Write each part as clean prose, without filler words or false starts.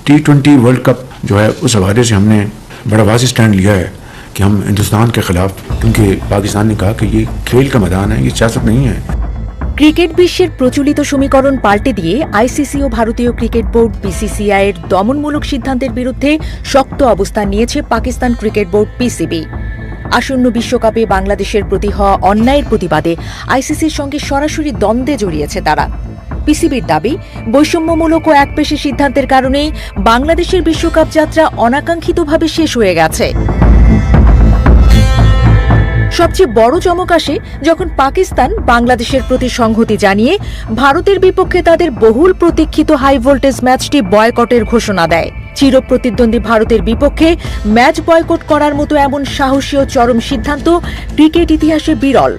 T20 world cup जो है उस हवाले से हमने बड़ा वाज़ेह स्टैंड लिया है कि हम हिंदुस्तान के खिलाफ, क्योंकि पाकिस्तान ने कहा कि ये खेल का मैदान है, ये सियासत नहीं है। ক্রিকেট বিশ্বের প্রচলিত সমীকরণ পাল্টে দিয়ে আইসিসি ও ভারতীয় ক্রিকেট বোর্ড বিসিসিআই এর দমনমূলক সিদ্ধান্তের বিরুদ্ধে শক্ত অবস্থান নিয়েছে পাকিস্তান ক্রিকেট বোর্ড পিসিবি। আসন্ন বিশ্বকাপে বাংলাদেশের প্রতি হওয়া অন্যায়ের প্রতিবাদে আইসিসির সঙ্গে সরাসরি দ্বন্দ্বে জড়িয়েছে তারা। পিসিবির দাবি, বৈষম্যমূলক ও একপেশে সিদ্ধান্তের কারণেই বাংলাদেশের বিশ্বকাপ যাত্রা অনাকাঙ্ক্ষিতভাবে শেষ হয়ে গেছে। সবচেয়ে বড় চমক আসে যখন পাকিস্তান বাংলাদেশের প্রতি সংহতি জানিয়ে ভারতের বিপক্ষে তাদের বহুল প্রতীক্ষিত হাই ভোল্টেজ ম্যাচটি বয়কটের ঘোষণা দেয়। চিরপ্রতিদ্বন্দ্বী ভারতের বিপক্ষে ম্যাচ বয়কট করার মতো এমন সাহসী ও চরম সিদ্ধান্ত ক্রিকেট ইতিহাসে বিরল।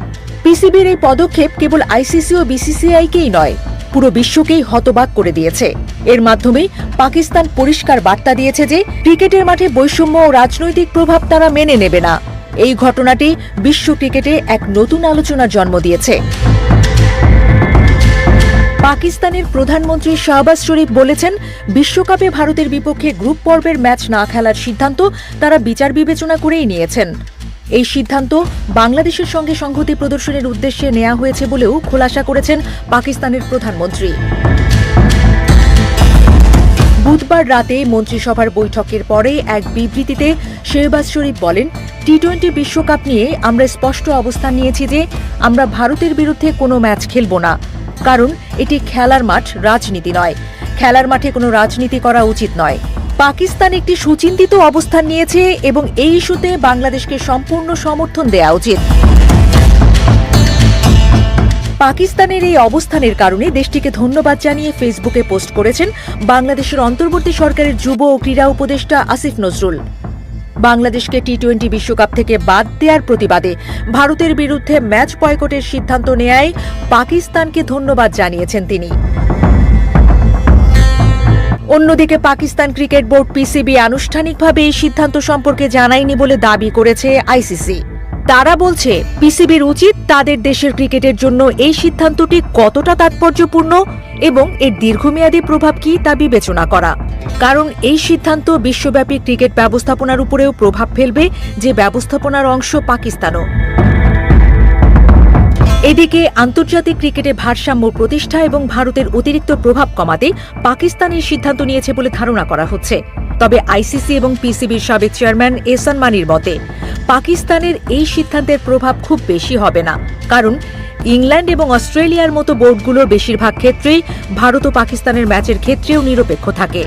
পিসিবির এই পদক্ষেপ কেবল আইসিসি ও বিসিসিআইকেই নয়, পুরো বিশ্বকেই হতবাক করে দিয়েছে। এর মাধ্যমে পাকিস্তান পরিষ্কার বার্তা দিয়েছে যে ক্রিকেটের মাঠে বৈষম্য ও রাজনৈতিক প্রভাব তারা মেনে নেবে না। এই ঘটনাটি বিশ্ব ক্রিকেটে এক নতুন আলোচনার জন্ম দিয়েছে। পাকিস্তানের প্রধানমন্ত্রী শাহবাজ শরীফ বলেছেন, বিশ্বকাপে ভারতের বিপক্ষে গ্রুপ পর্বের ম্যাচ না খেলার সিদ্ধান্ত তারা বিচার বিবেচনা করেই নিয়েছেন। এই সিদ্ধান্ত বাংলাদেশের সঙ্গে সংহতি প্রদর্শনের উদ্দেশ্যে নেওয়া হয়েছে বলেও খোলাসা করেছেন পাকিস্তানের প্রধানমন্ত্রী। বুধবার রাতে মন্ত্রিসভার বৈঠকের পরে এক বিবৃতিতে শাহবাজ শরীফ বলেন, টি-20 বিশ্বকাপ নিয়ে আমরা স্পষ্ট অবস্থান নিয়েছি যে আমরা ভারতের বিরুদ্ধে কোনো ম্যাচ খেলব না, কারণ এটি খেলার মাঠ, রাজনীতি নয়। খেলার মাঠে কোনো রাজনীতি করা উচিত নয়। পাকিস্তান একটি সুচিন্তিত অবস্থান নিয়েছে এবং এই ইস্যুতে বাংলাদেশকে সম্পূর্ণ সমর্থন দেওয়া উচিত। পাকিস্তানের এই অবস্থানের কারণে দেশটিকে ধন্যবাদ জানিয়ে ফেসবুকে পোস্ট করেছেন বাংলাদেশের অন্তর্বর্তী সরকারের যুব ও ক্রীড়া উপদেষ্টা আসিফ নজরুল। বাংলাদেশকে টি-20 বিশ্বকাপ থেকে বাদ দেওয়ার প্রতিবাদে ভারতের বিরুদ্ধে ম্যাচ বয়কটের সিদ্ধান্ত নেয়ায় পাকিস্তানকে ধন্যবাদ জানিয়েছেন তিনি। অন্যদিকে পাকিস্তান ক্রিকেট বোর্ড পিসিবি আনুষ্ঠানিকভাবে এই সিদ্ধান্ত সম্পর্কে জানায়নি বলে দাবি করেছে আইসিসি। তারা বলছে, পিসিবির উচিত তাদের দেশের ক্রিকেটের জন্য এই সিদ্ধান্তটি কতটা তাৎপর্যপূর্ণ এবং এর দীর্ঘমেয়াদী প্রভাব কি তা বিবেচনা করা, কারণ এই সিদ্ধান্ত বিশ্বব্যাপী ক্রিকেট ব্যবস্থাপনার উপরেও প্রভাব ফেলবে, যে ব্যবস্থাপনার অংশ পাকিস্তানও। এদিকে আন্তর্জাতিক ক্রিকেটে ভারসাম্য প্রতিষ্ঠা এবং ভারতের অতিরিক্ত প্রভাব কমাতে পাকিস্তান এই সিদ্ধান্ত নিয়েছে বলে ধারণা করা হচ্ছে। তবে আইসিসি এবং পিসিবির সাবেক চেয়ারম্যান এহসান মানির মতে, পাকিস্তানের এই সিদ্ধান্তের প্রভাব খুব বেশি হবে না, কারণ ইংল্যান্ড এবং অস্ট্রেলিয়ার মতো বোর্ডগুলোর বেশিরভাগ ক্ষেত্রেই ভারত ও পাকিস্তানের ম্যাচের ক্ষেত্রেও নিরপেক্ষ থাকে।